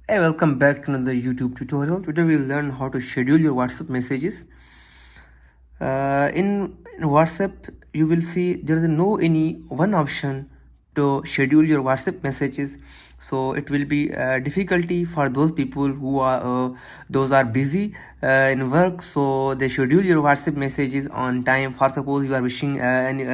Hey, welcome back to another YouTube tutorial. Today we'll learn how to schedule your WhatsApp messages. In WhatsApp, you will see there is no any one option to schedule your WhatsApp messages. So it will be difficulty for those people who are those are busy in work. So they schedule your WhatsApp messages on time. For suppose you are wishing any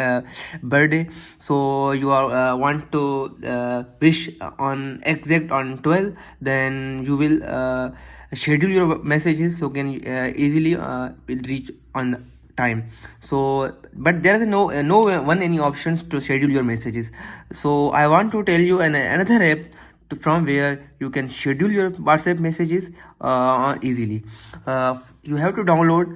birthday, so you are want to wish on exact on 12, then you will schedule your messages so can easily will reach on time. So but there is no one any options to schedule your messages. So I want to tell you another app from where you can schedule your WhatsApp messages easily. You have to download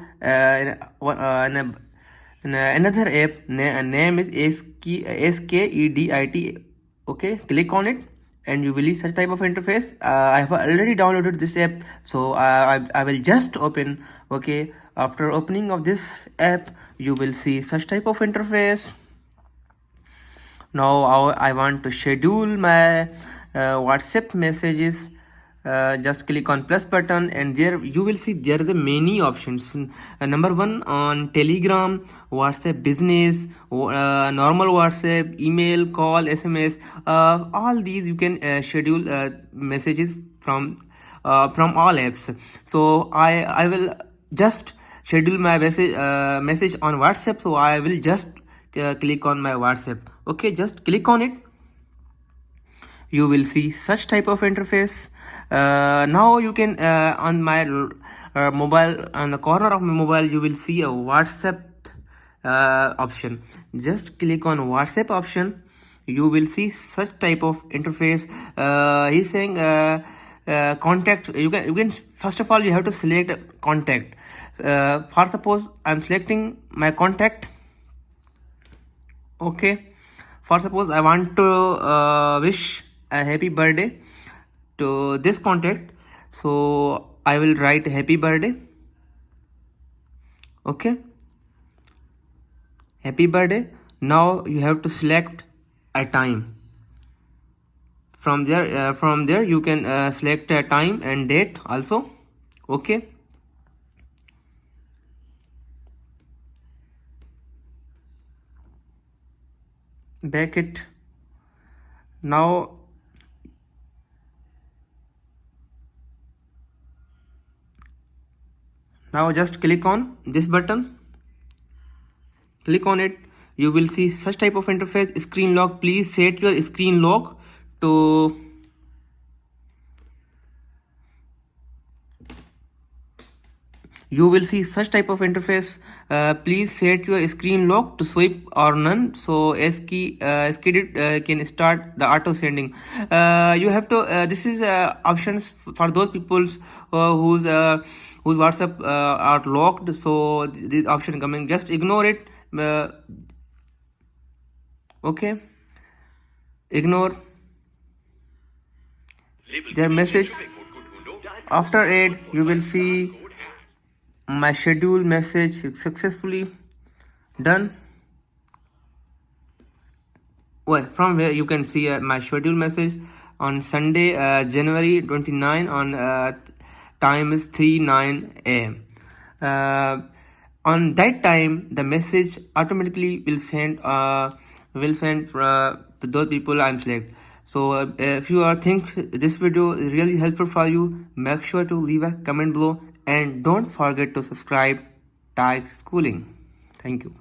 another app. Name is SKEDIT. Okay, click on it and you will see such type of interface. I have already downloaded this app, so I will just open. Okay, after opening of this app you will see such type of interface. Now I want to schedule my WhatsApp messages. Just click on plus button and there you will see there is a many options. Number one on Telegram, WhatsApp business, normal WhatsApp, email, call, SMS, all these you can schedule messages from all apps. So I will just schedule my message on WhatsApp. So I will just click on my WhatsApp. Okay, just click on it. You will see such type of interface. Now you can on my mobile, on the corner of my mobile you will see a WhatsApp option. Just click on WhatsApp option. You will see such type of interface. He's saying contact. You can first of all you have to select contact. For suppose I'm selecting my contact. Okay, for suppose I want to wish a happy birthday to this contact, so I will write happy birthday. Okay, happy birthday. Now you have to select a time. From there you can select a time and date also. Okay, back it. Now just click on this button. Click on it. You will see such type of interface. Screen lock. Please set your screen lock to you will see such type of interface. Please set your screen lock to swipe or none, so SKEDIT can start the auto sending. You have to this is options for those people whose WhatsApp are locked. So this option coming, just ignore it. Okay, ignore their message. After it you will see my schedule message successfully done. Well, from where you can see my schedule message on Sunday, January 29 on time is 3:09 a.m. On that time the message automatically will send to those people I'm select. So if you think this video is really helpful for you, make sure to leave a comment below and don't forget to subscribe Tag Schooling. Thank you.